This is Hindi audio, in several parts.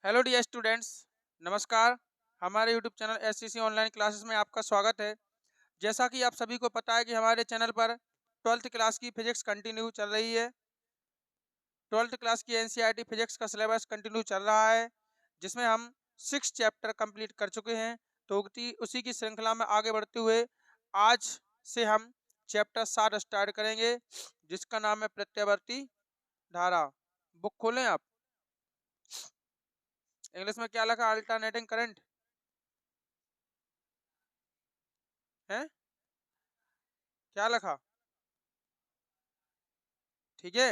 हेलो डियर स्टूडेंट्स, नमस्कार। हमारे YouTube channel SCC online classes में आपका स्वागत है। जैसा कि आप सभी को पता है कि हमारे चैनल पर 12th क्लास की फिजिक्स कंटिन्यू चल रही है। 12th क्लास की एनसीईआरटी फिजिक्स का सिलेबस कंटिन्यू चल रहा है, जिसमें हम 6 चैप्टर कंप्लीट कर चुके हैं। तो उसी की श्रृंखला में आगे बढ़ते हुए आज से हम चैप्टर 7 स्टार्ट करेंगे, जिसका नाम है प्रत्यावर्ती धारा। बुक खोलें आप। इंग्लिश में क्या लिखा? अल्टरनेटिंग करंट है। क्या लिखा? ठीक है।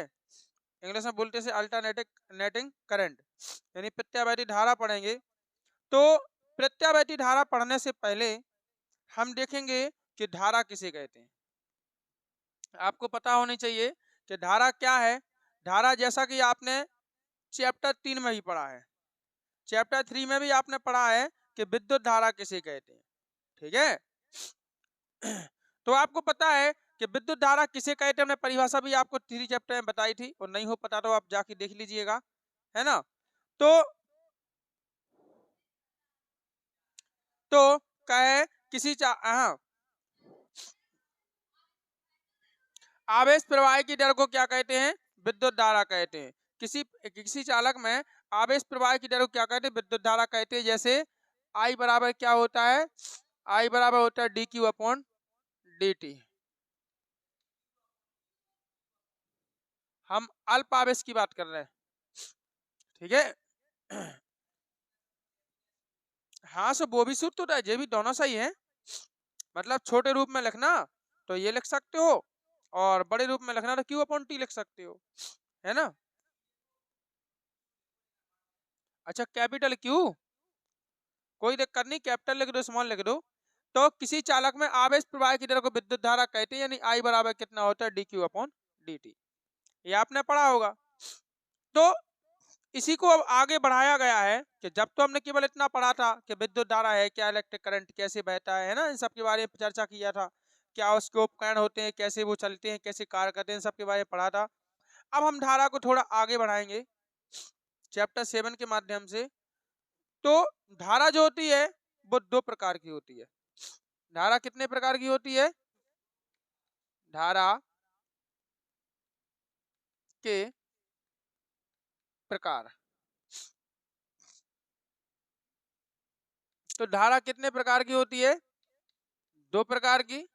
इंग्लिश में बोलते से अल्टरनेटिंग करंट, यानी प्रत्यावर्ती धारा पढ़ेंगे। तो प्रत्यावर्ती धारा पढ़ने से पहले हम देखेंगे कि धारा किसे कहते हैं। आपको पता होनी चाहिए कि धारा क्या है। धारा जैसा कि आपने चैप्टर 3 में ही पढ़ा है, चैप्टर 3 में भी आपने पढ़ा है कि विद्युत धारा किसे कहते हैं। ठीक है। तो आपको पता है कि विद्युत धारा किसे कहते हैं। हमने परिभाषा भी आपको 3 चैप्टर में बताई थी, और नहीं हो पता तो आप जाके देख लीजिएगा, है ना। तो कहे किसी हाँ, आवेश प्रवाह की दर को क्या कहते हैं? विद्युत धारा कहते हैं। किसी चालक में आवेश प्रवाह की दर को क्या कहते हैं? विद्युत धारा कहते हैं। जैसे आई बराबर क्या होता है? आई बराबर होता है D Q upon D T. हम अल्प आवेश की बात कर रहे हैं। ठीक है। हाँ, सो वो भी सूत्र तो है, ये भी दोनों सही है। मतलब छोटे रूप में लिखना तो ये लिख सकते हो, और बड़े रूप में लिखना तो क्यू अपॉन टी लिख सकते हो, है ना। अच्छा, कैपिटल क्यू कोई दिक्कत नहीं, कैपिटल लिख दो, स्मॉल लिख दो। तो किसी चालक में आवेश प्रवाह की दर को विद्युत धारा कहते हैं, यानी आई बराबर कितना होता है? D Q upon D T. ये आपने पढ़ा होगा। तो इसी को अब आगे बढ़ाया गया है कि जब तो हमने केवल इतना पढ़ा था कि विद्युत धारा है क्या, इलेक्ट्रिक करंट कैसे बहता है ना, इन सब के बारे में चर्चा किया था। क्या उसके उपकरण होते हैं, कैसे वो चलते हैं, कैसे कार्य करते हैं, इन सब के बारे में पढ़ा था। अब हम धारा को थोड़ा आगे बढ़ाएंगे चैप्टर 7 के माध्यम से। तो धारा जो होती है वो 2 प्रकार की होती है। धारा कितने प्रकार की होती है? धारा के प्रकार। तो धारा कितने प्रकार की होती है? 2 प्रकार की।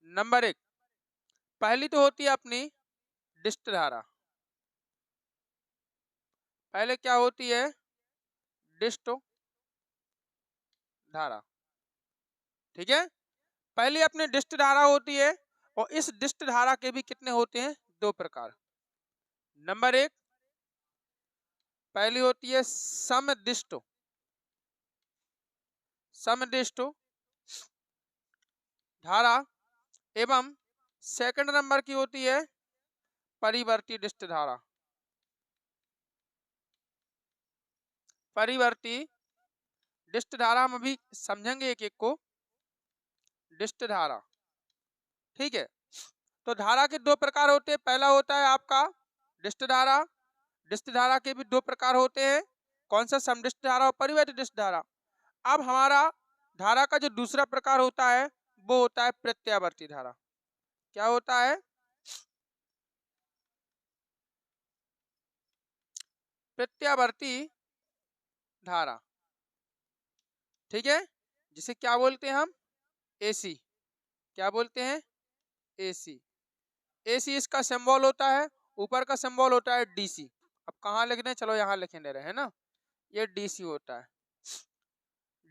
नंबर 1, पहली तो होती है अपनी डिस्ट धारा। पहले क्या होती है? डिस्ट धारा। ठीक है। पहली अपनी डिस्ट धारा होती है, और इस डिस्ट धारा के भी कितने होते हैं? 2 प्रकार। नंबर 1, पहली होती है समदिष्ट। समदिष्ट धारा। एवं सेकंड नंबर की होती है परिवर्ती डिस्ट धारा। परिवर्ती डिस्ट धारा हम अभी समझेंगे एक एक को। डिस्ट धारा, ठीक है। तो धारा के 2 प्रकार होते हैं। पहला होता है आपका डिस्ट धारा। डिस्ट धारा के भी 2 प्रकार होते हैं। कौन सा? समडिस्ट धारा और परिवर्ती डिस्ट धारा। अब हमारा धारा का जो दूसरा प्रकार होता है वो होता है प्रत्यावर्ती धारा। क्या होता है? प्रत्यावर्ती धारा। ठीक है। जिसे क्या बोलते हैं हम? एसी। क्या बोलते हैं? एसी। एसी इसका सिंबल होता है, ऊपर का सिंबल होता है डीसी। अब कहाँ लिख दें? चलो यहाँ लिखे दे रहे हैं ना, ये डीसी होता है।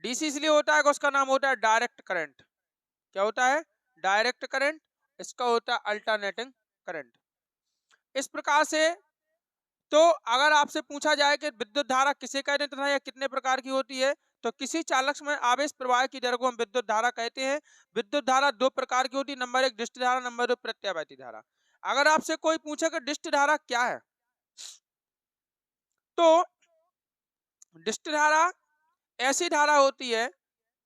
डीसी इसलिए होता है कि उसका नाम होता है डायरेक्ट करंट। क्या होता है? Direct current. इसका होता है अल्टरनेटिंग करंट। इस प्रकार से, तो अगर आपसे पूछा जाए कि विद्युत धारा किसे कहते हैं तथा यह कितने प्रकार की होती है, तो किसी चालक में आवेश प्रवाह की दर को हम विद्युत धारा कहते हैं। विद्युत धारा 2 प्रकार की होती है। नंबर 1 डिस्ट धारा, नंबर 2 प्रत्यावर्ती धारा। अगर आपसे कोई पूछे कि डिस्ट धारा क्या है, तो डिस्ट धारा ऐसी धारा होती है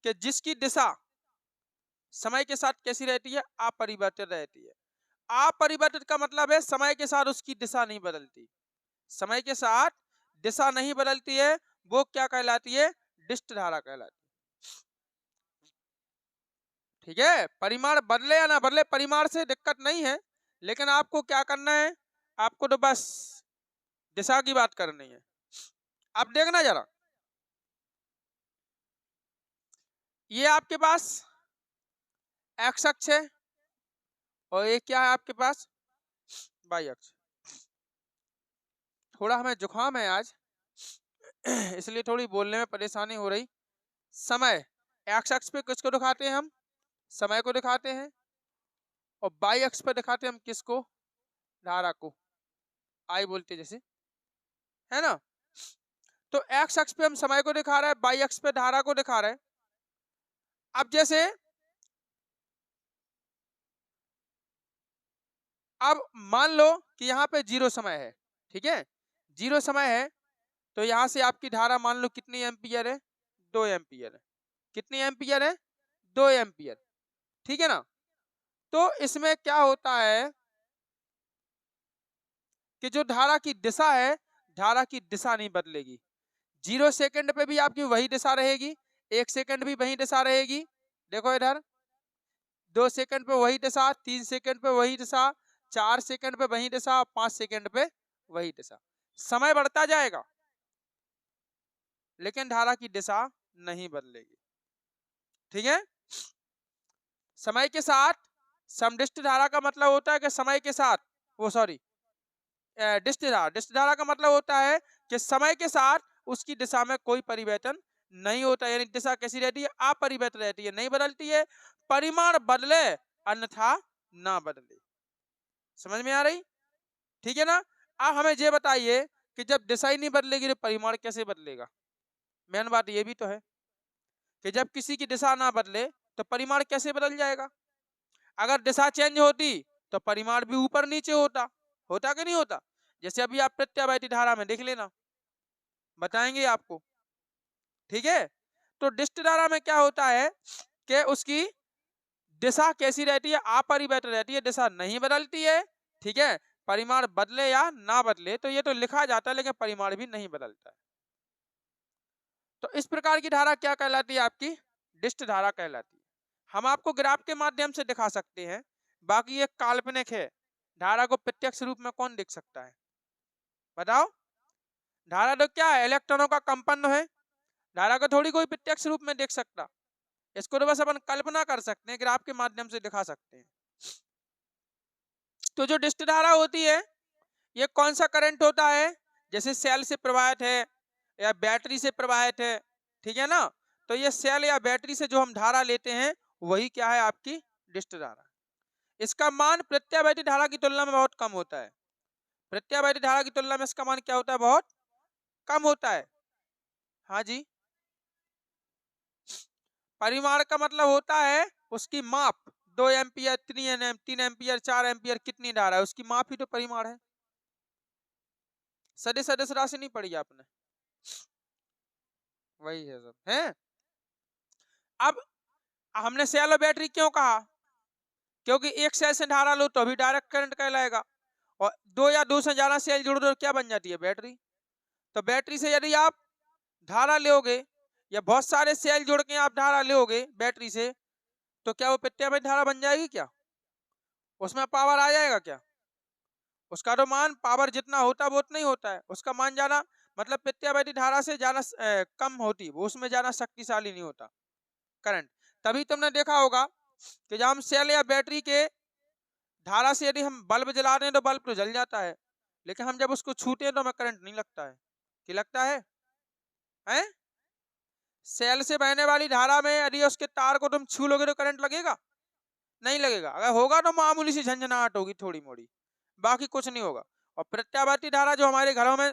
कि जिसकी दिशा समय के साथ कैसी रहती है? अपरिवर्तित रहती है। अपरिवर्तित का मतलब है समय के साथ उसकी दिशा नहीं बदलती। समय के साथ दिशा नहीं बदलती है वो क्या कहलाती है? डिस्ट धारा कहलाती है। ठीक है, परिमाण बदले या ना बदले परिमाण से दिक्कत नहीं है, लेकिन आपको क्या करना है, आपको तो बस दिशा की बात करनी है। अब देखना जरा, ये आपके पास एक्स अक्ष है और ये क्या है आपके पास? वाई अक्ष। थोड़ा हमें जुकाम है आज इसलिए थोड़ी बोलने में परेशानी हो रही। समय एक्स अक्ष पे किसको दिखाते हैं हम? समय को दिखाते हैं, और वाई अक्ष पे दिखाते हैं हम किसको? धारा को, आई बोलते जैसे, है ना। तो एक्स अक्ष पे हम समय को दिखा रहे हैं, वाई अक्ष पे धारा को दिखा रहे हैं। अब जैसे अब मान लो कि यहाँ पे 0 समय है, ठीक है, 0 समय है, तो यहाँ से आपकी धारा मान लो कितनी एम्पियर है? 2 एम्पियर है। कितनी एम्पियर है? 2 एम्पियर, ठीक है ना। तो इसमें क्या होता है कि जो धारा की दिशा है, धारा की दिशा नहीं बदलेगी। 0 सेकंड पे भी आपकी वही दिशा रहेगी, 1 सेकंड भी वही दिशा रहेगी। देखो इधर 2 सेकंड पे वही दिशा, 3 सेकंड पे वही दिशा, 4 सेकंड पे वही दिशा, 5 सेकंड पे वही दिशा। समय बढ़ता जाएगा लेकिन धारा की दिशा नहीं बदलेगी। ठीक है, समय के साथ समडिष्ट धारा का मतलब होता है कि समय के साथ, वो सॉरी डिष्ट धारा का मतलब होता है कि समय के साथ उसकी दिशा में कोई परिवर्तन नहीं होता, यानी दिशा कैसी रहती है? अपरिवर्तित रहती है, नहीं बदलती है। परिमाण बदले अन्यथा ना बदले। समझ में आ रही? ठीक है ना। अब हमें ये बताइए कि जब दिशा ही नहीं बदलेगी तो परिमाण कैसे बदलेगा? मेन बात ये भी तो है कि जब किसी की दिशा ना बदले तो परिमाण कैसे बदल जाएगा? अगर दिशा चेंज होती तो परिमाण भी ऊपर नीचे होता, होता कि नहीं होता? जैसे अभी आप प्रत्यावर्ती धारा में देख लेना, बताएंगे आपको। ठीक है, तो डिष्ट धारा में क्या होता है कि उसकी दिशा कैसी रहती है? अपरिवर्तित रहती है, दिशा नहीं बदलती है। ठीक है, परिमाण बदले या ना बदले तो ये तो लिखा जाता है लेकिन परिमाण भी नहीं बदलता है। तो इस प्रकार की धारा क्या कहलाती है? आपकी डिष्ट धारा कहलाती है। हम आपको ग्राफ के माध्यम से दिखा सकते हैं, बाकी ये काल्पनिक है। धारा को प्रत्यक्ष रूप में कौन देख सकता है? बताओ। धारा तो क्या है? इलेक्ट्रॉनों का कंपन है। धारा को थोड़ी कोई प्रत्यक्ष रूप में देख सकता, इसको तो बस अपन कल्पना कर सकते हैं, ग्राफ के माध्यम से दिखा सकते हैं। तो जो डिष्ट धारा होती है ये कौन सा करंट होता है? जैसे सेल से प्रवाहित है या बैटरी से प्रवाहित है, ठीक है ना। तो ये सेल या बैटरी से जो हम धारा लेते हैं वही क्या है? आपकी डिष्ट धारा। इसका मान प्रत्यावर्ती धारा की तुलना में बहुत कम होता है। प्रत्यावर्ती धारा की तुलना में इसका मान क्या होता है? बहुत कम होता है। हाँ जी, परिमाण का मतलब होता है उसकी माप। 2 एम्पियर, 3 एम्पियर, 4 एम्पियर कितनी धारा है उसकी माप ही तो परिमाण है। सदिश सदिश राशि नहीं पढ़ी आपने? वही है सब है। अब हमने सेल और बैटरी क्यों कहा? क्योंकि एक सेल से धारा लो तो अभी डायरेक्ट करंट कहलाएगा, और 2 या 2 से ज्यादा सेल जोड़ दो तो क्या बन जाती है? बैटरी। तो बैटरी से यदि आप धारा लोगे या बहुत सारे सेल जोड़ के आप धारा लोगे बैटरी से, तो क्या वो प्रत्यावर्ती धारा बन जाएगी? क्या उसमें पावर आ जाएगा? क्या उसका तो मान पावर जितना होता है वो उतना ही होता है, उसका मान ज्यादा मतलब प्रत्यावर्ती धारा से ज्यादा कम होती, वो उसमें ज्यादा शक्तिशाली नहीं होता करंट। तभी तुमने देखा होगा कि जब हम सेल या बैटरी के धारा से यदि हम बल्ब जला रहे हैं तो बल्ब तो जल जाता है, लेकिन हम जब उसको छूते हैं तो हमें करंट नहीं लगता है। कि लगता है? हैं? सेल से बहने वाली धारा में यदि उसके तार को तुम छू लोगे तो करंट लगेगा? नहीं लगेगा। अगर होगा तो मामूली सी झंझनाहट होगी थोड़ी मोड़ी, बाकी कुछ नहीं होगा। और प्रत्यावर्ती धारा जो हमारे घरों में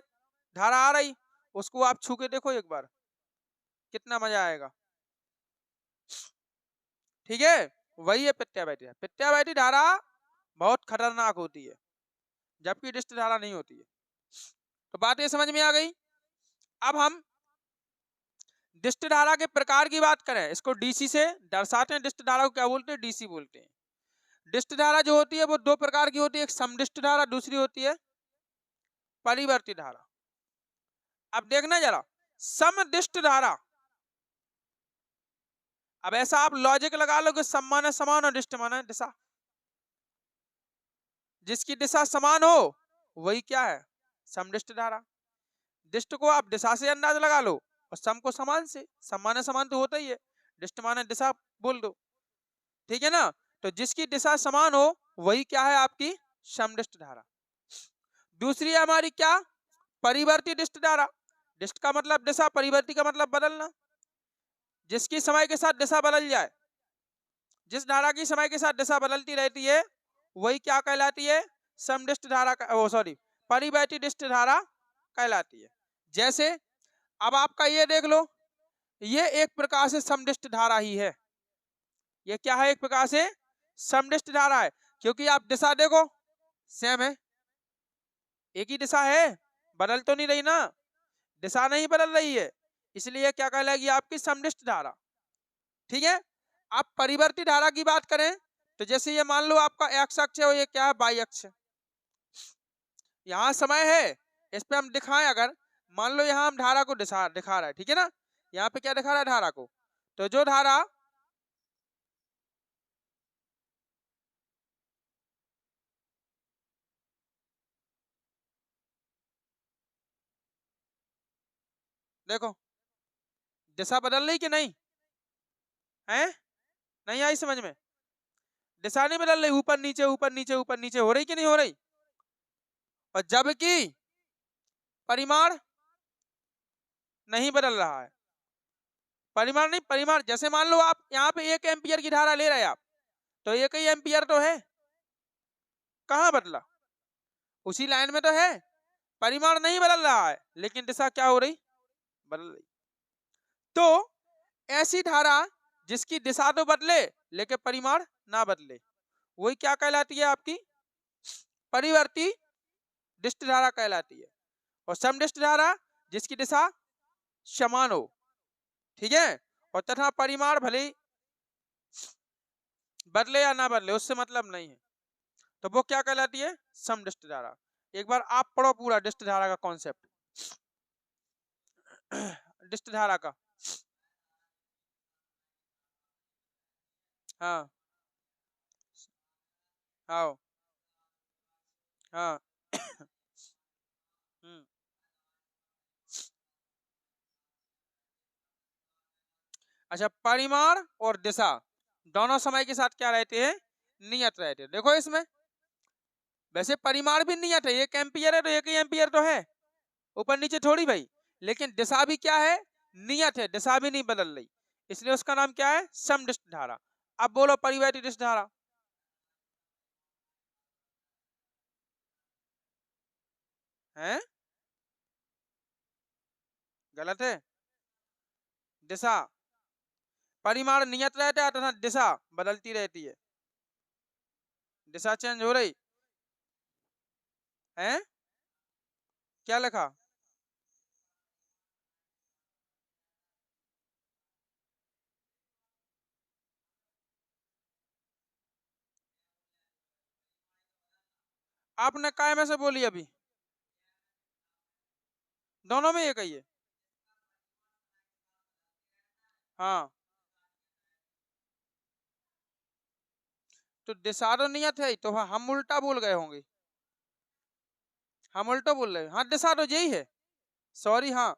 धारा आ रही, उसको आप छू के देखो एक बार, कितना मजा आएगा। ठीक है, वही है प्रत्यावर्ती धारा। प्रत्यावर्ती धारा बहुत खतरनाक होती है जबकि डिष्ट धारा नहीं होती है। तो बात ये समझ में आ गई। अब हम डिष्ट धारा के प्रकार की बात करें, इसको डीसी से दर्शाते हैं। डिष्ट धारा को क्या बोलते हैं? डीसी बोलते हैं। डिष्ट धारा जो होती है वो 2 प्रकार की होती है, एक समडिष्ट धारा, दूसरी होती है परिवर्ती धारा। अब देखना जरा, समदिष्ट धारा, अब ऐसा आप लॉजिक लगा लो कि सम माने समान और डिष्ट माने दिशा, जिसकी दिशा समान हो वही क्या है, समदिष्ट धारा। डिष्ट को आप दिशा से अंदाज लगा लो और सम को समान से, सम माने समान तो होता ही है, डिष्ट माने दिशा बोल दो, ठीक है ना। तो जिसकी दिशा समान हो वही क्या है, आपकी समदिष्ट धारा। दूसरी है हमारी क्या, परिवर्ती डिष्ट धारा। डिष्ट का मतलब दिशा, परिवर्ती का मतलब बदलना, जिसकी समय के साथ दिशा बदल जाए, जिस धारा की समय के साथ दिशा बदलती रहती है वही क्या कहलाती है, समदिष्ट धारा, परिवर्ती डिष्ट धारा कहलाती है। जैसे अब आपका ये देख लो, ये एक प्रकार से समदिष्ट धारा ही है, ये क्या है, एक प्रकार से समदिष्ट धारा है, क्योंकि आप दिशा देखो सेम है, एक ही दिशा है, बदल तो नहीं रही ना, दिशा नहीं बदल रही है, इसलिए क्या कहलाएगी, आपकी समदिष्ट धारा। ठीक है। आप परिवर्ती धारा की बात करें तो जैसे ये मान लो आपका एक्स अक्ष है और ये क्या है, वाई अक्ष। यहाँ समय है, इस पे हम दिखाएं, अगर मान लो यहाँ हम धारा को दिखा रहा है, ठीक है ना, यहाँ पे क्या दिखा रहा है, धारा को, तो जो धारा देखो दिशा बदल रही कि नहीं है, नहीं आई समझ में, दिशा नहीं बदल रही, ऊपर नीचे ऊपर नीचे ऊपर नीचे हो रही कि नहीं हो रही, और जबकि परिमाण नहीं बदल रहा है, परिमाण नहीं, परिमाण जैसे मान लो आप यहाँ पे 1 एम्पियर की धारा ले रहे हैं आप, तो 1 ही एम्पियर तो है, कहाँ बदला, उसी लाइन में तो है, परिमाण नहीं बदल रहा है लेकिन दिशा क्या हो रही, बदल रही। तो ऐसी धारा जिसकी दिशा तो बदले लेकिन परिमाण ना बदले वही क्या कहलाती है, आपकी परिवर्ती डिष्ट धारा कहलाती है। और समदिष्ट धारा जिसकी दिशा समान हो, ठीक है, और तथा परिमाण भले बदले या ना बदले उससे मतलब नहीं है, तो वो क्या कहलाती है, समदिष्ट धारा। एक बार आप पढ़ो पूरा डिष्ट धारा का कॉन्सेप्ट, डिष्ट धारा का। हाँ हाँ हाँ अच्छा, परिमाण और दिशा दोनों समय के साथ क्या रहते हैं, नियत रहते हैं। देखो इसमें वैसे परिमाण भी नियत है, 1 एम्पियर है तो 1 ही एम्पियर तो है, ऊपर नीचे थोड़ी भाई, लेकिन दिशा भी क्या है, नियत है, दिशा भी नहीं बदल रही, इसलिए उसका नाम क्या है, समदिष्ट धारा। अब बोलो परिवर्ती डिष्ट धारा, है गलत है, दिशा, परिमाण नियत रहता है तथा दिशा बदलती रहती है, दिशा चेंज हो रही है, क्या लिखा, आपने काय में से बोली अभी, दोनों में एक ही है, हाँ तो दिशा तो नियत है, तो हम उल्टा बोल गए होंगे, हम उल्टा बोल रहे हैं, हाँ दिशा तो यही है, सॉरी, हाँ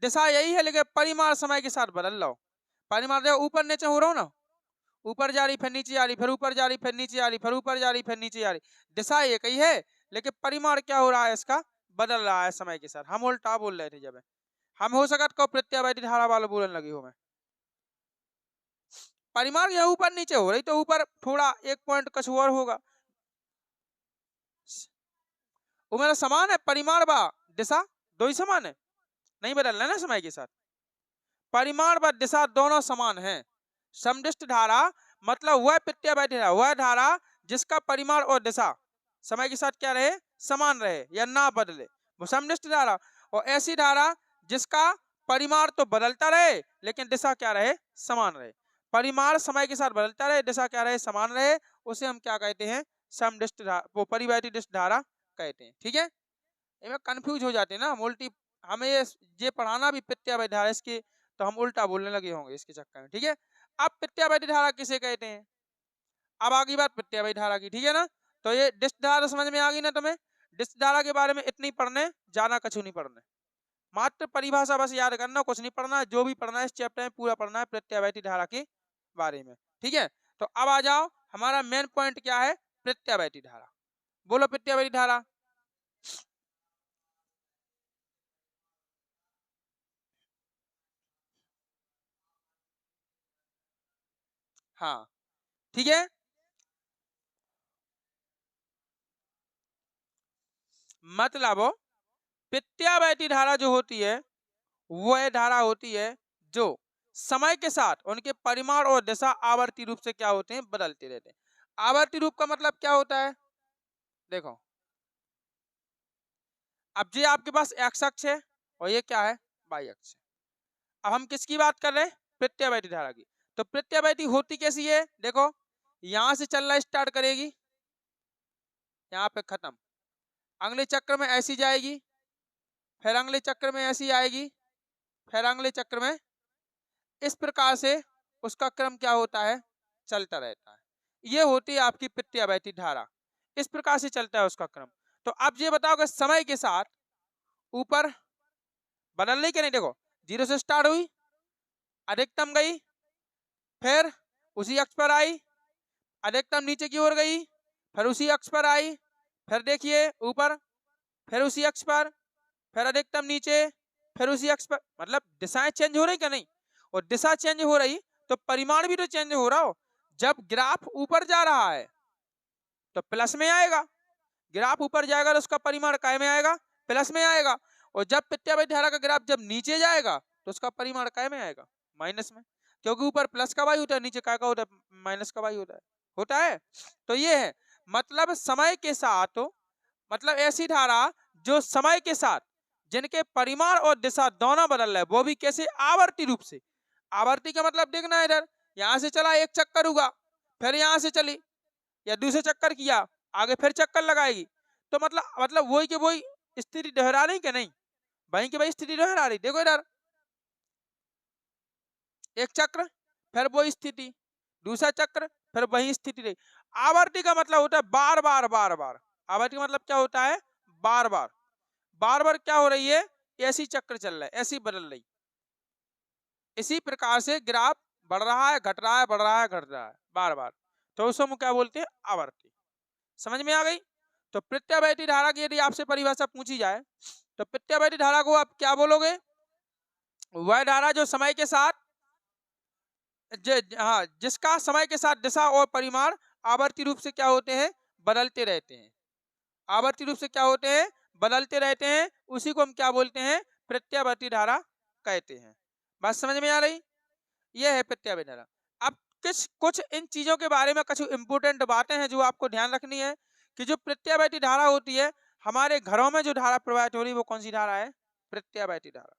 दिशा यही है लेकिन परिमाण समय के साथ बदल रहा हो, परिमाण देखो ऊपर नीचे हो रहा हो ना, ऊपर जा रही फिर नीचे आ रही, फिर ऊपर जा रही फिर नीचे आ रही, फिर ऊपर जा रही फिर नीचे आ रही, दिशा एक ही है लेकिन परिमाण क्या हो रहा है, इसका बदल रहा है समय के साथ, हम उल्टा बोल रहे थे जब हम हो सकता को प्रत्यावर्ती धारा वाला बोलने लगी हो मैं, परिमाण यह ऊपर नीचे हो रही तो ऊपर थोड़ा 1 पॉइंट कुछ और होगा, वो मेरा समान है, परिमाण व दिशा दो ही समान है, नहीं बदल रहा है ना समय के साथ, परिमाण व दिशा दोनों समान है। समदिष्ट धारा मतलब वह प्रत्यावर्ती धारा, वह धारा जिसका परिमाण और दिशा समय के साथ क्या रहे, समान रहे या ना बदले, वो समदिष्ट धारा। और ऐसी धारा जिसका परिमाण तो बदलता रहे लेकिन दिशा क्या रहे, समान रहे, परिमाण समय के साथ बदलता रहे, दिशा क्या रहे, समान रहे, उसे हम क्या कहते हैं, समदिष्ट धारा, वो परिवर्ती डिष्ट धारा कहते हैं। ठीक है, इनमें कंफ्यूज हो जाते हैं ना, हमें ये पढ़ाना भी प्रत्यावर्ती धारा, इसके तो हम उल्टा बोलने लगे होंगे इसके चक्कर में, ठीक है। अब प्रत्यावर्ती धारा किसे कहते हैं, अब आगे बात प्रत्यावर्ती धारा की, ठीक है ना। तो ये डिस्क धारा समझ में आ गई ना तुम्हें। डिस्क धारा के बारे में इतनी पढ़ने जाना, कछु नहीं पढ़ने, मात्र परिभाषा बस याद करना, कुछ नहीं पढ़ना है। जो भी पढ़ना है इस चैप्टर में पूरा पढ़ना है प्रत्यावर्ती धारा के बारे में, ठीक है। तो अब आ जाओ, हमारा मेन पॉइंट क्या है, प्रत्यावर्ती धारा। बोलो प्रत्यावर्ती धारा। हाँ ठीक है, मतलब प्रत्यावर्ती धारा जो होती है वह धारा होती है जो समय के साथ उनके परिमाण और दिशा आवर्ती रूप से क्या होते हैं, बदलते रहते हैं। आवर्ती रूप का मतलब क्या होता है, देखो अब ये आपके पास एक्स अक्ष है और ये क्या है, वाई अक्ष है। अब हम किसकी बात कर रहे हैं, प्रत्यावर्ती धारा की। तो प्रत्यावर्ती होती कैसी है, देखो यहां से चलना स्टार्ट करेगी, यहाँ पे खत्म, अगले चक्र में ऐसी जाएगी, फिर अगले चक्र में ऐसी आएगी, फिर अगले चक्र में, इस प्रकार से उसका क्रम क्या होता है, चलता रहता है। ये होती है आपकी प्रत्यावर्ती धारा, इस प्रकार से चलता है उसका क्रम। तो आप ये बताओ कि समय के साथ ऊपर बदल रही कि नहीं, देखो जीरो से स्टार्ट हुई, अधिकतम गई, फिर उसी अक्ष पर आई, अधिकतम नीचे की ओर गई, फिर उसी अक्ष पर आई, फिर देखिए ऊपर, फिर उसी अक्ष पर, फिर अधिकतम नीचे, फिर उसी अक्ष पर, मतलब दिशाएं चेंज हो रही क्या नहीं। और दिशा चेंज हो रही तो परिमाण भी तो चेंज हो रहा हो। जब ग्राफ ऊपर जा रहा है तो प्लस में आएगा, ग्राफ ऊपर जाएगा तो उसका परिमाण काय में आएगा, प्लस में आएगा। और जब प्रत्यावर्ती धारा का ग्राफ जब नीचे जाएगा तो उसका परिमाण काय में आएगा, माइनस में, क्योंकि ऊपर प्लस का वाई होता है, नीचे काय का होता है, माइनस का वाई होता है। तो ये है मतलब समय के साथ, मतलब ऐसी धारा जो समय के साथ जिनके परिमाण और दिशा दोनों बदल रहे हैं, वो भी कैसे, आवर्ती रूप से। आवर्ती का मतलब देखना इधर, यहां से चला एक चक्कर हुआ, फिर यहां से चली या दूसरे चक्कर किया, आगे फिर चक्कर लगाएगी, तो मतलब वही के वही स्थिति दोहरा रही कि नहीं, वही की वही स्थिति दोहरा रही। देखो इधर एक चक्र, फिर वही स्थिति, दूसरा चक्र, फिर वही स्थिति रही। आवर्ती का मतलब होता है बार बार बार बार। आवर्ती का मतलब क्या होता है, बार बार बार बार क्या हो रही है, ऐसी चक्र चल रहा है, ऐसी बदल रही। इसी प्रकार से ग्राफ बढ़ रहा है, घट रहा है, बढ़ रहा है, घट रहा है बार बार, तो उसको हम क्या बोलते हैं, आवर्ती। समझ में आ गई। तो प्रत्यावर्ती धारा की यदि आपसे परिभाषा पूछी जाए तो प्रत्यावर्ती धारा को आप क्या बोलोगे, वह धारा जो समय के साथ हाँ, जिसका समय के साथ दिशा और परिमाण आवर्ती रूप से क्या होते हैं, बदलते रहते हैं। आवर्ती रूप से क्या होते हैं, बदलते रहते हैं, उसी को हम क्या बोलते हैं, प्रत्यावर्ती धारा कहते हैं। बात समझ में आ रही, यह है प्रत्यावर्ती धारा। अब कुछ इन चीजों के बारे में कुछ इंपोर्टेंट बातें हैं जो आपको ध्यान रखनी है कि जो प्रत्यावर्ती धारा होती है, हमारे घरों में जो धारा प्रवाहित हो रही है वो कौन सी धारा है, प्रत्यावर्ती धारा।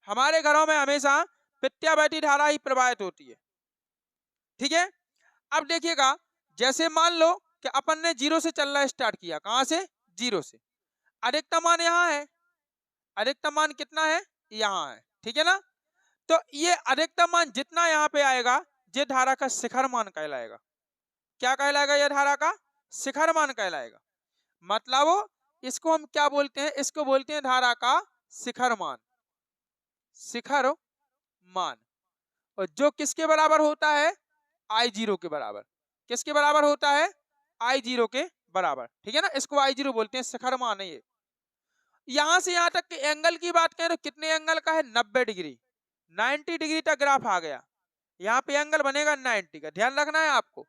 हमारे घरों में हमेशा प्रत्यावर्ती धारा ही प्रवाहित होती है, ठीक है। अब देखिएगा, जैसे मान लो कि अपन ने जीरो से चलना स्टार्ट किया, कहां से, जीरो से, अधिकतम मान यहाँ है, अधिकतम मान कितना है, यहाँ है, ठीक है ना। तो ये अधिकतम मान जितना यहाँ पे आएगा ये धारा का शिखर मान कहलाएगा। क्या कहलाएगा, यह धारा का शिखर मान कहलाएगा। मतलब इसको हम क्या बोलते हैं, इसको बोलते हैं धारा का शिखर मान, शिखर मान। और जो किसके बराबर होता है, आई जीरो के बराबर। किसके बराबर होता है, आई जीरो के बराबर, ठीक है ना। इसको आई जीरो बोलते हैं, शिखर मान है ये। यहां से यहां तक के एंगल की बात करें तो कितने एंगल का है, 90 डिग्री, 90 डिग्री तक ग्राफ आ गया। यहाँ पे एंगल बनेगा 90 का, ध्यान रखना है आपको,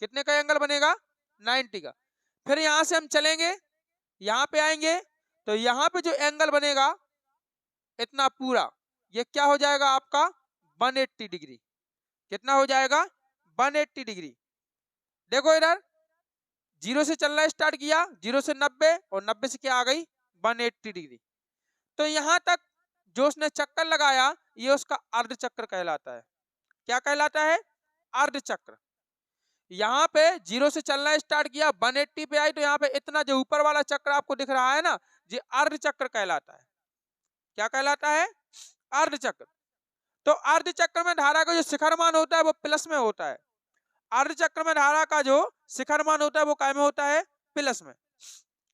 कितने का एंगल बनेगा, 90 का। फिर यहां से हम चलेंगे, यहाँ पे आएंगे तो यहाँ पे जो एंगल बनेगा इतना पूरा, ये क्या हो जाएगा आपका 180 डिग्री। कितना हो जाएगा, 180 डिग्री। देखो इधर जीरो से चलना स्टार्ट किया, जीरो से 90 और 90 से क्या आ गई 180 डिग्री। तो यहां तक जो उसने चक्कर लगाया ये उसका अर्ध चक्र कहलाता है। क्या कहलाता है, अर्ध चक्र। यहाँ पे 0 से चलना स्टार्ट किया, 180 पे आई, तो यहाँ पे इतना जो ऊपर वाला चक्र आपको दिख रहा है ना, ये अर्ध चक्र कहलाता है। क्या कहलाता है? अर्ध चक्र। तो अर्ध चक्र में धारा का जो शिखर मान होता है वो प्लस में होता है। अर्ध चक्र में धारा का जो शिखर मान होता है वो काय में होता है? प्लस में।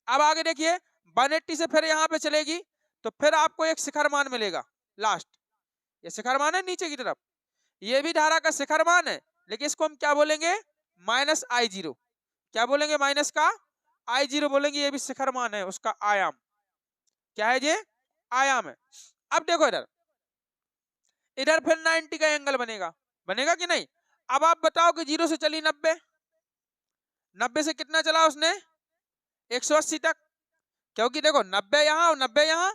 अब आगे देखिए, 180 से फिर यहाँ पे चलेगी तो फिर आपको एक शिखर मान मिलेगा लास्ट। ये शिखर मान है नीचे की तरफ, ये भी धारा का शिखर मान है, लेकिन इसको हम क्या बोलेंगे? Minus I0। क्या बोलेंगे? माइनस का I0 बोलेंगे। ये भी शिखर मान है, उसका आयाम क्या है? ये आयाम है। अब देखो इधर, इधर फिर 90 का एंगल बनेगा, बनेगा कि नहीं? अब आप बताओ कि 0 से चली 90, 90 से कितना चला उसने? 180 तक, क्योंकि देखो 90 यहाँ और 90 यहाँ,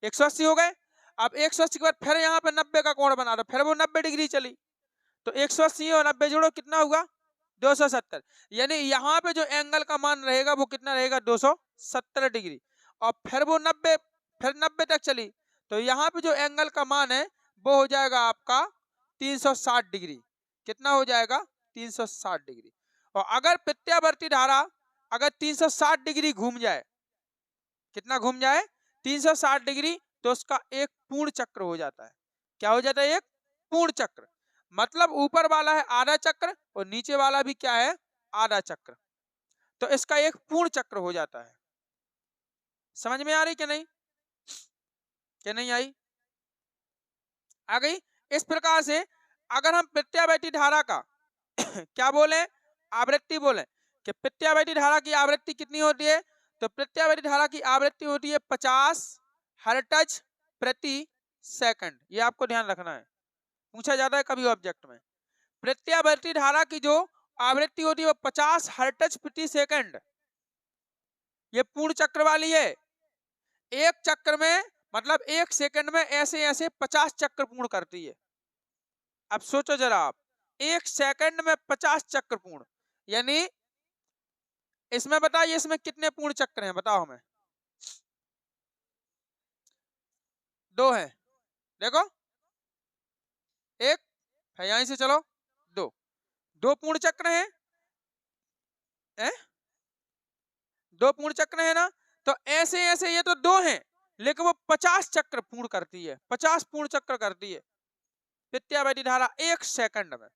180 हो गए। अब 180 के बाद फिर यहाँ पे 90 का कोण बना दो, फिर वो 90 डिग्री चली, तो 180 और 90 जोड़ो, कितना हुआ? 270। यानी यहाँ पे जो एंगल का मान रहेगा वो कितना रहेगा? 270 डिग्री। और फिर वो 90, फिर 90 तक चली, तो यहाँ पे जो एंगल का मान है वो हो जाएगा आपका 360 डिग्री। कितना हो जाएगा? 360 डिग्री। और अगर प्रत्यावर्ती धारा अगर 360 डिग्री घूम जाए, कितना घूम जाए? 360 डिग्री, तो उसका एक पूर्ण चक्र हो जाता है। क्या हो जाता है? एक पूर्ण चक्र। मतलब ऊपर वाला है आधा चक्र और नीचे वाला भी क्या है? आधा चक्र। तो इसका एक पूर्ण चक्र हो जाता है। समझ में आ रही कि नहीं? क्या नहीं आई? आ गई। इस प्रकार से अगर हम प्रत्यावर्ती धारा का क्या बोले? आवृत्ति बोले कि प्रत्यावर्ती धारा की आवृत्ति कितनी होती है? तो प्रत्यावर्ती धारा की आवृत्ति होती है 50 हर्ट्ज प्रति सेकंड। ये आपको ध्यान रखना है, पूछा जाता है कभी ऑब्जेक्ट में। प्रत्यावर्ती धारा की जो आवृत्ति होती है वो 50 हर्ट्ज प्रति सेकंड, ये पूर्ण चक्र वाली है। एक चक्र में मतलब एक सेकंड में ऐसे ऐसे 50 चक्र पूर्ण करती है। अब सोचो जरा आप, एक सेकंड में 50 चक्र पूर्ण, यानी इसमें बताइए इसमें कितने पूर्ण चक्र हैं? बताओ हमें। 2 हैं, देखो, एक है, यहीं से चलो, 2, 2 पूर्ण चक्र हैं, 2 पूर्ण चक्र है ना। तो ऐसे ऐसे ये तो 2 हैं, लेकिन वो 50 चक्र पूर्ण करती है, 50 पूर्ण चक्र करती है प्रत्यावर्ती धारा एक सेकंड में।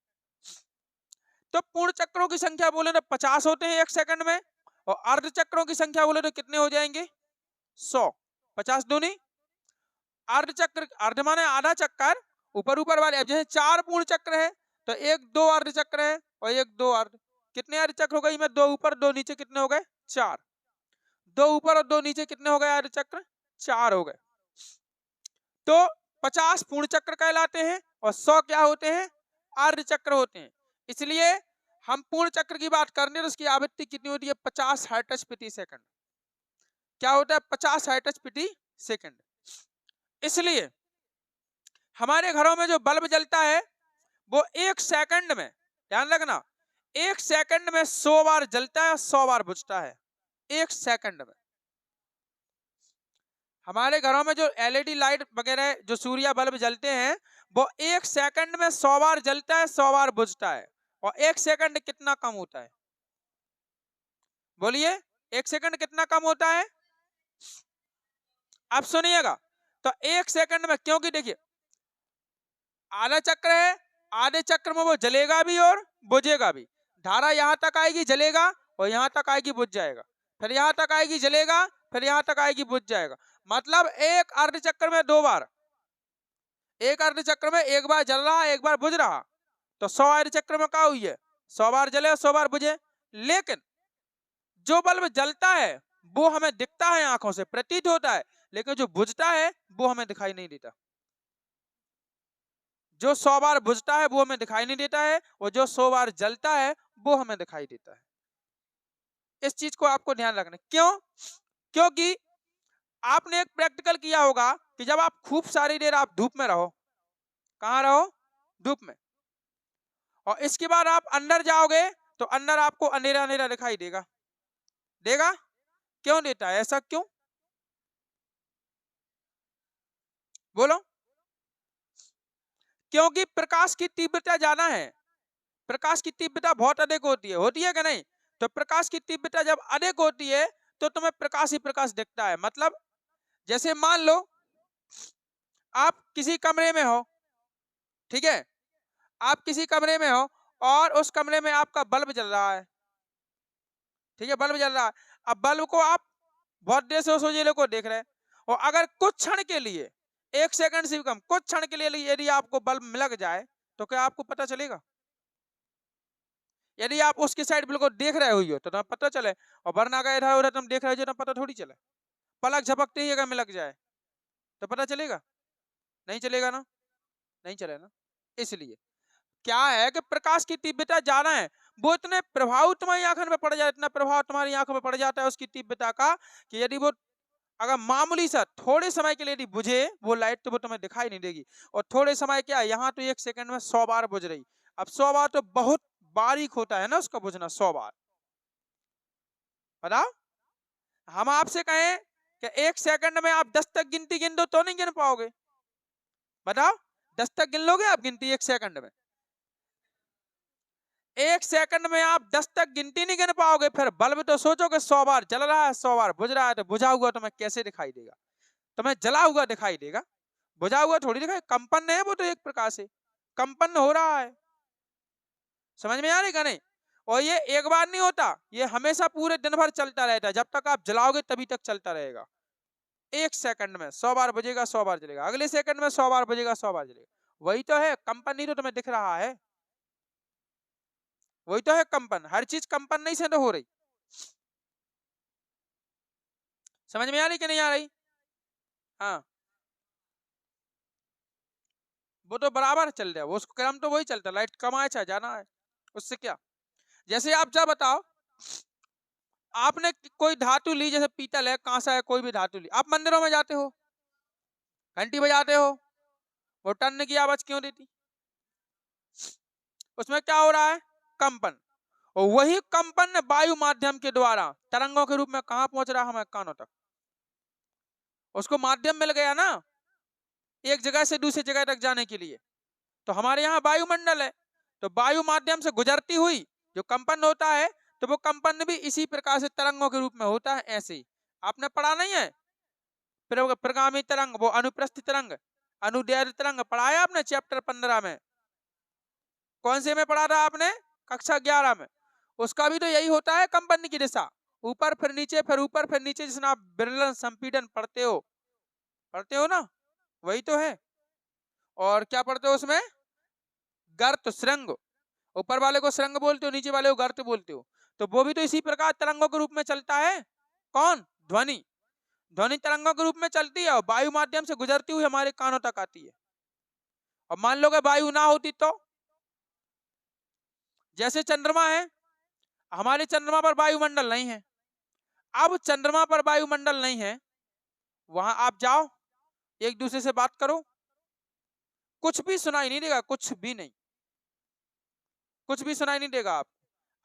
तो पूर्ण चक्रों की संख्या बोले तो 50 होते हैं एक सेकंड में, और अर्ध चक्रों की संख्या बोले तो कितने हो जाएंगे? 100। 50 दूनी अर्ध चक्र, अर्ध माने आधा चक्कर, ऊपर ऊपर वाले। अब जैसे 4 पूर्ण चक्र है तो 1 2 अर्ध चक्र है और 1 2 अर्ध। कितने अर्ध चक्र हो गए? में 2 ऊपर 2 नीचे, कितने हो गए? 4। 2 ऊपर और 2 नीचे, कितने हो गए अर्ध चक्र? 4 हो गए। तो 50 पूर्ण चक्र कहलाते हैं और 100 क्या होते हैं? अर्ध चक्र होते हैं। इसलिए हम पूर्ण चक्र की बात करने तो उसकी आवृत्ति कितनी होती है? 50 हर्ट्ज प्रति सेकंड। क्या होता है? 50 हर्ट्ज प्रति सेकंड। इसलिए हमारे घरों में जो बल्ब जलता है वो एक सेकंड में, ध्यान रखना, एक सेकंड में 100 बार जलता है और 100 बार बुझता है। एक सेकंड में हमारे घरों में जो एलईडी लाइट वगैरह जो सूर्य बल्ब जलते हैं वो एक सेकंड में 100 बार जलता है, 100 बार बुझता है। और एक सेकंड कितना कम होता है? बोलिए, एक सेकंड कितना कम होता है? आप सुनिएगा, तो एक सेकंड में, क्योंकि देखिए आधा चक्र है, आधे चक्र में वो जलेगा भी और बुझेगा भी। धारा यहां तक आएगी, जलेगा, और यहां तक आएगी, बुझ जाएगा, फिर यहां तक आएगी, जलेगा, फिर यहां तक आएगी, बुझ जाएगा। मतलब एक अर्ध चक्र में 2 बार, एक अर्ध चक्र में 1 बार जल रहा, 1 बार बुझ रहा, तो 100 अर्ध चक्र में क्या हुई है? 100 बार जले और 100 बार बुझे। लेकिन जो बल्ब जलता है वो हमें दिखता है, आंखों से प्रतीत होता है, लेकिन जो बुझता है वो हमें दिखाई नहीं देता। जो 100 बार बुझता है वो हमें दिखाई नहीं देता है, और जो 100 बार जलता है वो हमें दिखाई देता है। इस चीज को आपको ध्यान रखना। क्यों? क्योंकि आपने एक प्रैक्टिकल किया होगा कि जब आप खूब सारी देर आप धूप में रहो, कहां रहो? धूप में, और इसके बाद आप अंदर जाओगे तो अंदर आपको अंधेरा अंधेरा दिखाई देगा, देगा? क्यों देता है? ऐसा क्यों? बोलो। क्योंकि प्रकाश की तीव्रता ज्यादा है, प्रकाश की तीव्रता बहुत अधिक होती है कि नहीं? तो प्रकाश की तीव्रता जब अधिक होती है तो तुम्हें प्रकाश ही प्रकाश दिखता है। मतलब जैसे मान लो आप किसी कमरे में हो, ठीक है, आप किसी कमरे में हो और उस कमरे में आपका बल्ब जल रहा है, ठीक है, बल्ब जल रहा है। अब बल्ब को आप बहुत देर से उस उजाले को देख रहे हैं, और अगर कुछ क्षण के लिए, 1 सेकंड से भी कम, कुछ क्षण के लिए यदि आपको बल्ब मिलक जाए तो क्या आपको पता चलेगा? यदि आप उसकी साइड बिल्कुल देख रहे हुई हो तो तुम्हें पता चले, और वरना अगर इधर उधर तुम देख रहे हो तो पता थोड़ी चले। पलक झपकते ही अगर मिलक जाए तो पता चलेगा? नहीं चलेगा ना, नहीं चले ना। इसलिए क्या है कि प्रकाश की तीव्रता ज्यादा है, वो इतने प्रभाव तुम्हारी आंखों में पड़ जाए, इतना प्रभाव तुम्हारी आंखों में पड़ जाता है उसकी तीव्रता का, कि यदि वो अगर मामूली सा थोड़े समय के लिए यदि बुझे वो लाइट तो वो तुम्हें दिखाई नहीं देगी। और थोड़े समय क्या, यहाँ तो 1 सेकंड में 100 बार बुझ रही। अब 100 बार तो बहुत बारीक होता है ना उसका बुझना, 100 बार। बताओ, हम आपसे कहें कि 1 सेकंड में आप 10 तक गिनती गिन दो तो नहीं गिन पाओगे? बताओ, 10 तक गिन लोगे आप गिनती 1 सेकंड में? 1 सेकंड में आप 10 तक गिनती नहीं गिन पाओगे। फिर बल्ब तो सोचो कि 100 बार जल रहा है, 100 बार बुझ रहा है, तो बुझा हुआ तुम्हें कैसे दिखाई देगा? तुम्हें जला हुआ दिखाई देगा, बुझा हुआ थोड़ी दिखाई। कंपन है वो तो एक प्रकार से कंपन हो रहा है। समझ में आ रही का नहीं? और ये एक बार नहीं होता, ये हमेशा पूरे दिन भर चलता रहता है, जब तक आप जलाओगे तभी तक चलता रहेगा। 1 सेकंड में 100 बार बजेगा, 100 बार जलेगा, अगले सेकंड में 100 बार बजेगा, 100 बार जलेगा। वही तो है कंपन, नहीं तो तुम्हें दिख रहा है, वही तो है कंपन। हर चीज कंपन नहीं से तो हो रही। समझ में आ रही कि नहीं आ रही? हाँ, वो तो बराबर चल रहा है, वो उसको क्रम तो वही चलता है, लाइट कम आए चाहे जाना है, उससे क्या। जैसे आप जा बताओ, आपने कोई धातु ली, जैसे पीतल है, कांसा है, कोई भी धातु ली, आप मंदिरों में जाते हो, घंटी बजाते हो, वो टन की आवाज क्यों देती? उसमें क्या हो रहा है? कंपन। और वही कंपन वायु माध्यम के द्वारा तरंगों के रूप में कहां पहुंच रहा है? हमारे कानों तक। उसको माध्यम मिल गया ना एक जगह से दूसरी जगह तक जाने के लिए। तो हमारे यहाँ वायुमंडल है, तो वायु माध्यम से गुजरती हुई जो कंपन होता है, तो वो कंपन भी इसी प्रकार से तरंगों के रूप में होता है। ऐसे ही आपने पढ़ा नहीं है प्रगामी तरंग, वो अनुप्रस्थ तरंग, अनुदैर्ध्य तरंग पढ़ा है आपने चैप्टर 15 में? कौन से में पढ़ा था आपने? कक्षा 11 में। उसका भी तो यही होता है, कंपन की दिशा ऊपर फिर नीचे, फिर ऊपर फिर नीचे, जिसने आप विरलन संपीड़न पढ़ते हो ना, वही तो है। और क्या पढ़ते हो उसमें? गर्त श्रृंग, ऊपर वाले को श्रृंग बोलते हो, नीचे वाले को गर्त बोलते हो। तो वो भी तो इसी प्रकार तरंगों के रूप में चलता है। कौन? ध्वनि। ध्वनि तरंगों के रूप में चलती है और वायु माध्यम से गुजरती हुई हमारे कानों तक आती है। और मान लो कि वायु ना होती तो? जैसे चंद्रमा है, हमारे चंद्रमा पर वायुमंडल नहीं है। अब चंद्रमा पर वायुमंडल नहीं है, वहां आप जाओ, एक दूसरे से बात करो, कुछ भी सुनाई नहीं देगा, कुछ भी नहीं, कुछ भी सुनाई नहीं देगा।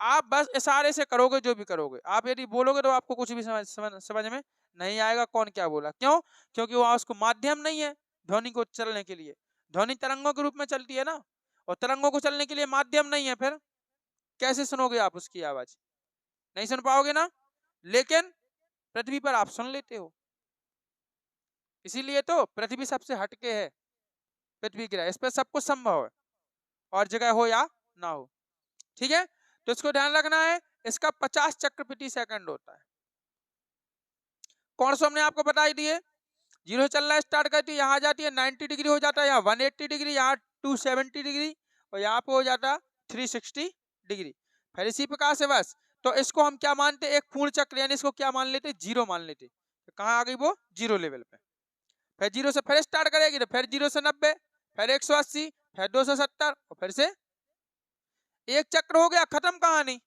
आप बस इशारे से करोगे, जो भी करोगे आप, यदि बोलोगे तो आपको कुछ भी समझ में नहीं आएगा कौन क्या बोला। क्यों? क्योंकि वहां उसको माध्यम नहीं है ध्वनि को चलने के लिए। ध्वनि तरंगों के रूप में चलती है ना, और तरंगों को चलने के लिए माध्यम नहीं है, फिर कैसे सुनोगे आप उसकी आवाज? नहीं सुन पाओगे ना। लेकिन पृथ्वी पर आप सुन लेते हो, इसीलिए तो पृथ्वी सबसे हटके है। पृथ्वी ग्रह, इस पर सब कुछ संभव है, और जगह हो या ना हो। ठीक है, तो इसको ध्यान रखना है। इसका 50 चक्र प्रति सेकंड होता है। कौन सा हमने आपको बता ही दिए। जीरो चलना स्टार्ट करती है, यहाँ जाती है 90 डिग्री हो जाता है, यहाँ 180 डिग्री, यहाँ 270 डिग्री, और यहाँ पे हो जाता है 360 डिग्री। फिर इसी प्रकार से बस, तो इसको हम क्या मानते, एक पूर्ण चक्र, यानी इसको क्या मान लेते? जीरो मान लेते। तो कहाँ आ गई वो? जीरो लेवल पे। फिर जीरो से फिर स्टार्ट करेगी, तो फिर जीरो से 90, फिर 180, फिर 270, और फिर से एक चक्र हो गया, खत्म कहानी।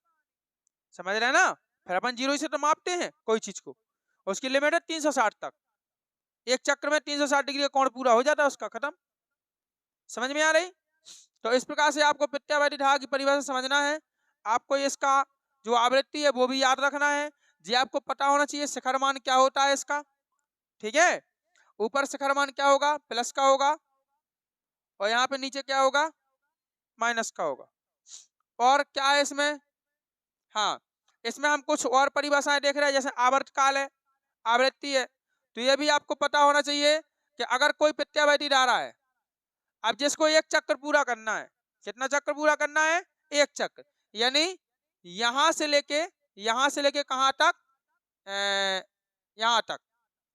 समझ रहे हैं ना? फिर अपन जीरो से तो मापते हैं कोई चीज को, उसकी लिमिट है 360 तक। एक चक्र में 360 डिग्री का कोण पूरा हो जाता है उसका, खत्म। समझ में आ रही? तो इस प्रकार से आपको प्रत्यावर्ती धारा की परिभाषा समझना है। आपको इसका जो आवृत्ति है वो भी याद रखना है, जी आपको पता होना चाहिए शिखर मान क्या होता है इसका। ठीक है, ऊपर शिखर मान क्या होगा? प्लस का होगा, और यहाँ पे नीचे क्या होगा? माइनस का होगा। और क्या है इसमें, हाँ इसमें हम कुछ और परिभाषाएं देख रहे हैं, जैसे आवर्तकाल है, आवृत्ति है। तो ये भी आपको पता होना चाहिए कि अगर कोई प्रत्यावर्ती धारा है, अब जिसको एक चक्र पूरा करना है, कितना चक्र पूरा करना है, एक चक्र, यानी यहां से लेके कहां तक, यहां तक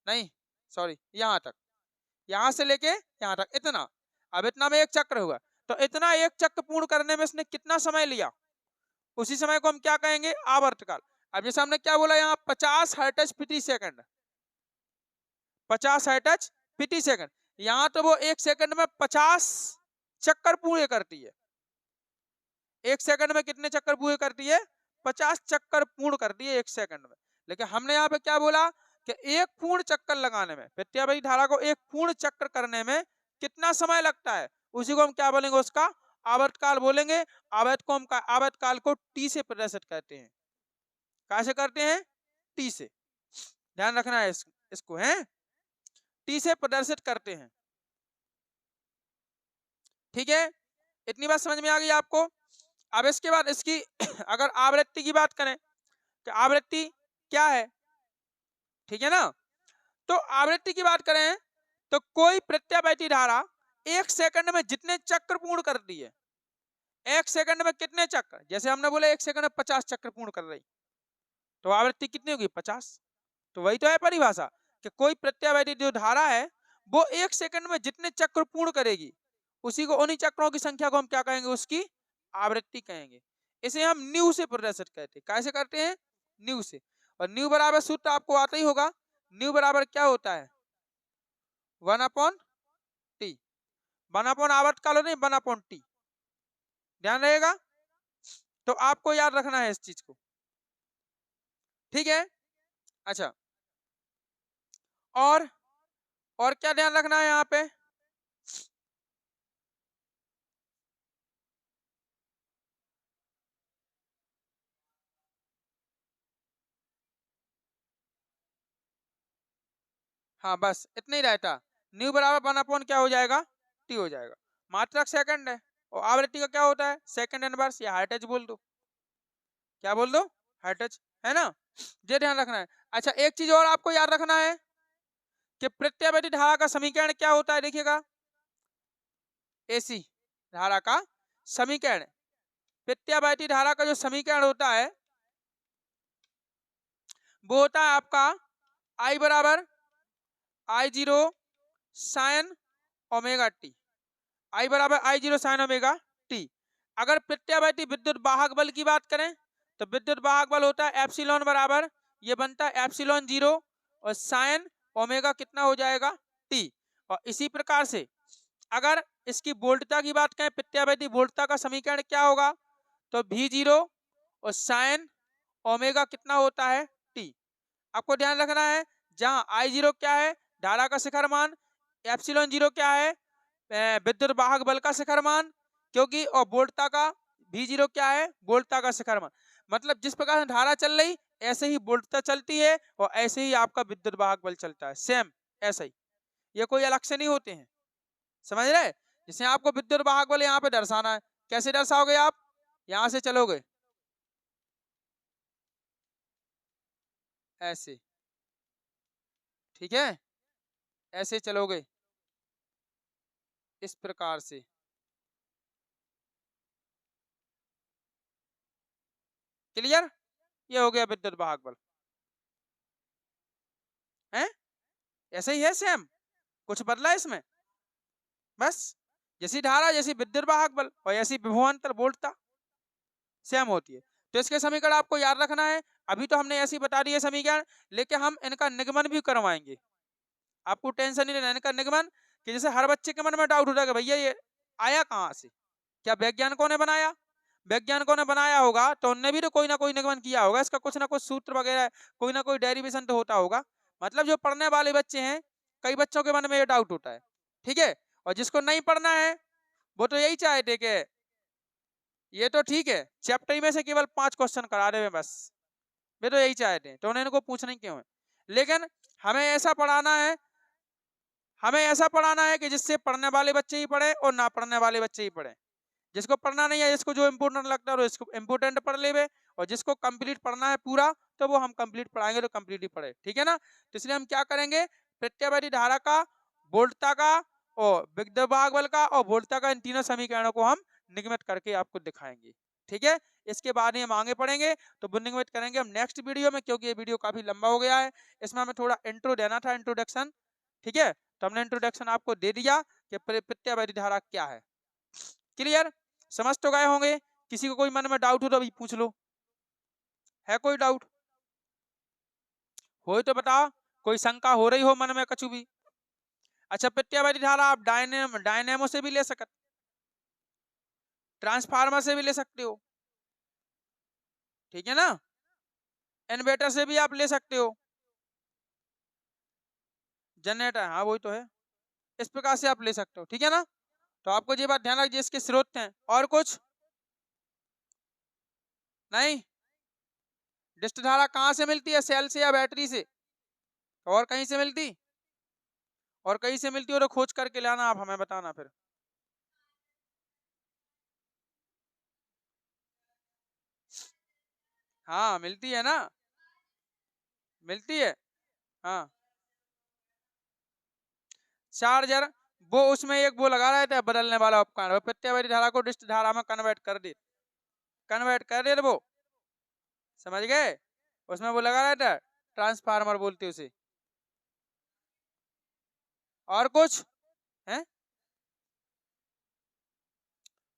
नहीं, सॉरी यहां से लेके यहां तक, इतना, अब इतना में एक चक्र हुआ, तो इतना एक चक्र पूर्ण करने में इसने कितना समय लिया, उसी समय को हम क्या कहेंगे, आवर्तकाल। अब जैसे हमने क्या बोला, यहाँ 50 हर्ट्ज प्रति सेकंड, 50 हर्ट्ज प्रति सेकंड, यहाँ तो वो एक सेकंड में 50 चक्कर पूरे करती है, एक सेकंड में कितने चक्कर पूरे करती है, 50 चक्कर पूर्ण करती है एक सेकंड में। लेकिन हमने यहाँ पे क्या बोला कि एक पूर्ण चक्कर लगाने में, प्रत्यावर्ती धारा को एक पूर्ण चक्र करने में कितना समय लगता है, उसी को हम क्या बोलेंगे, उसका आवर्तकाल बोलेंगे। आवर्तकाल को टी से प्रदर्शित करते हैं, कैसे करते हैं, टी से, ध्यान रखना है इसको है, टी से प्रदर्शित करते हैं। ठीक है, इतनी बात समझ में आ गई आपको। अब इसके बाद इसकी अगर आवृत्ति की बात करें कि आवृत्ति क्या है, ठीक है ना, तो आवृत्ति की बात करें तो कोई प्रत्यावर्ती धारा एक सेकंड में जितने चक्र पूर्ण करती है, एक सेकंड में कितने चक्र, जैसे हमने बोला एक सेकंड में 50 चक्र पूर्ण कर रही, तो आवृत्ति कितनी होगी, 50। तो वही तो है परिभाषा कि कोई प्रत्यावर्ती जो धारा है वो एक सेकंड में जितने चक्र पूर्ण करेगी, उसी को, उन्हीं चक्रों की संख्या को हम क्या कहेंगे, उसकी आवृत्ति कहेंगे। इसे हम न्यू से प्रदर्शित करते हैं, कैसे करते हैं, न्यू से। और न्यू बराबर सूत्र आपको आता ही होगा, न्यू बराबर क्या होता है, 1/t, 1 आवर्तकाल नहीं, 1/t, ध्यान रहेगा, तो आपको याद रखना है इस चीज को, ठीक है। अच्छा, और क्या ध्यान रखना है यहाँ पे, हाँ बस इतना ही रहता, न्यू बराबर 1 क्या हो जाएगा, टी हो जाएगा। मात्रक सेकंड है, और आवृत्ति का क्या होता है, सेकंड इनवर्स, या हर्ट्ज बोल दो, क्या बोल दो, हर्ट्ज, है ना, ये ध्यान रखना है। अच्छा, एक चीज और आपको याद रखना है कि प्रत्यावर्ती धारा का समीकरण क्या होता है, देखिएगा, एसी धारा का समीकरण, प्रत्यावर्ती धारा का जो समीकरण होता है वो होता है आपका I बराबर I0 sine omega T, I बराबर I0 साइन ओमेगा टी। अगर प्रत्यावर्ती विद्युत वाहक बल की बात करें तो विद्युत वाहक बल होता है एप्सिलॉन बराबर, ये बनता है एप्सिलॉन 0 और साइन ओमेगा कितना हो जाएगा, टी। और इसी प्रकार से अगर इसकी वोल्टता की बात करें, प्रत्यावर्ती वोल्टता का समीकरण क्या होगा, तो V0 और साइन ओमेगा कितना होता है, टी। आपको ध्यान रखना है, जहां I0 क्या है, धारा का शिखर मान, एप्सिलॉन 0 क्या है, विद्युत वाहक बल का शिखर मान, क्योंकि, और वोल्टता का V0 क्या है, वोल्टता का शिखर मान। मतलब जिस प्रकार से धारा चल रही ऐसे ही वोल्टता चलती है, और ऐसे ही आपका विद्युत वाहक बल चलता है, सेम ऐसा ही, ये कोई अलग से नहीं होते हैं, समझ रहे। जैसे आपको विद्युत वाहक बल यहाँ पे दर्शाना है, कैसे दर्शाओगे आप, यहाँ से चलोगे ऐसे, ठीक है, ऐसे चलोगे इस प्रकार से, क्लियर, ये हो गया विद्युत वाहक बल, है ऐसे ही है, सेम, कुछ बदला है इसमें, बस जैसी धारा जैसी विद्युत वाहक बल और ऐसी विभवांतर वोल्टता सेम होती है। तो इसके समीकरण आपको याद रखना है। अभी तो हमने ऐसी बता दी है समीकरण, लेकिन हम इनका निगमन भी करवाएंगे, आपको टेंशन नहीं लेना इनका निगमन, कि जैसे हर बच्चे के मन में डाउट होता है कि भैया ये आया कहाँ से, क्या वैज्ञानिकों ने बनाया, वैज्ञानिकों ने बनाया होगा तो उनने भी तो कोई ना कोई निगमन किया होगा, इसका कुछ ना कुछ सूत्र वगैरह, कोई ना कोई डेरिवेशन तो होता होगा। मतलब जो पढ़ने वाले बच्चे हैं, कई बच्चों के मन में ये डाउट होता है, ठीक है। और जिसको नहीं पढ़ना है वो तो यही चाहते कि ये तो ठीक है चैप्टर में से केवल 5 क्वेश्चन करा रहे हैं बस, वे तो यही चाहते हैं, तो उन्हें इनको पूछना क्यों है। लेकिन हमें ऐसा पढ़ाना है कि जिससे पढ़ने वाले बच्चे ही पढ़े और ना पढ़ने वाले बच्चे ही पढ़े, जिसको पढ़ना नहीं है, जिसको जो इम्पोर्टेंट लगता है इसको इम्पोर्टेंट पढ़ लेवे, और जिसको कंप्लीट पढ़ना है पूरा तो वो हम कंप्लीट पढ़ाएंगे, तो कंप्लीट ही पढ़े, ठीक है ना। तो इसलिए हम क्या करेंगे, प्रत्यावर्ती धारा का, वोल्टता का और विद्युत बल का और वोल्टता का, इन तीनों समीकरणों को हम निगमित करके आपको दिखाएंगे, ठीक है। इसके बाद हम आगे पढ़ेंगे, तो वो निगमित करेंगे हम नेक्स्ट वीडियो में, क्योंकि ये वीडियो काफी लंबा हो गया है। इसमें हमें थोड़ा इंट्रो देना था, इंट्रोडक्शन, ठीक है। तो हमने इंट्रोडक्शन आपको दे दिया कि प्रत्यावर्ती धारा क्या है। क्लियर, समझ तो गए होंगे। किसी को कोई मन में डाउट हो तो अभी पूछ लो, है कोई डाउट हो तो बताओ, कोई शंका हो रही हो मन में कछु भी। अच्छा, प्रत्यावर्ती धारा आप डायनेमो से भी ले सकते, ट्रांसफार्मर से भी ले सकते हो, ठीक है ना, इन्वर्टर से भी आप ले सकते हो, जनरेटर, हाँ वही तो है, इस प्रकार से आप ले सकते हो, ठीक है ना। तो आपको ये बात ध्यान रखिए, इसके स्रोत हैं, और कुछ नहीं। डिस्ट धारा कहाँ से मिलती है, सेल से या बैटरी से, और कहीं से मिलती, और कहीं से मिलती हो तो खोज करके लाना, आप हमें बताना फिर। हाँ मिलती है ना, मिलती है, हाँ। चार्जर, वो उसमें एक वो लगा रहे थे बदलने वाला उपकरण, वो प्रत्यावर्ती धारा को डिस्ट धारा में कन्वर्ट कर दे वो, समझ गए, उसमें वो लगा रहा था, ट्रांसफार्मर बोलते उसे। और कुछ है,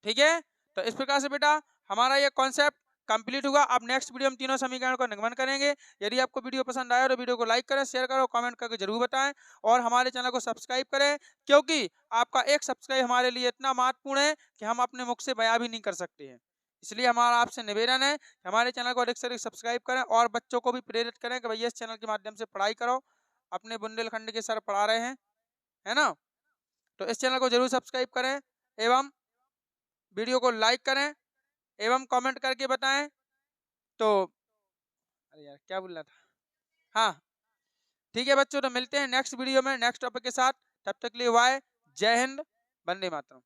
ठीक है। तो इस प्रकार से बेटा हमारा ये कॉन्सेप्ट कंप्लीट हुआ। अब नेक्स्ट वीडियो में तीनों समीकरण का निगमन करेंगे। यदि आपको वीडियो पसंद आया तो वीडियो को लाइक करें, शेयर करो, कमेंट करके जरूर बताएं, और हमारे चैनल को सब्सक्राइब करें, क्योंकि आपका एक सब्सक्राइब हमारे लिए इतना महत्वपूर्ण है कि हम अपने मुख से बयां भी नहीं कर सकते हैं। इसलिए हमारा आपसे निवेदन है कि हमारे चैनल को अधिक से अधिक सब्सक्राइब करें, और बच्चों को भी प्रेरित करें कि भैया इस चैनल के माध्यम से पढ़ाई करो, अपने बुंदेलखंड के सर पढ़ा रहे हैं, है ना। तो इस चैनल को जरूर सब्सक्राइब करें, एवं वीडियो को लाइक करें, एवं कमेंट करके बताएं। तो अरे यार क्या बोल रहा था, हाँ ठीक है बच्चों, तो मिलते हैं नेक्स्ट वीडियो में नेक्स्ट टॉपिक के साथ। तब तक के लिए बाय, जय हिंद, वंदे मातरम।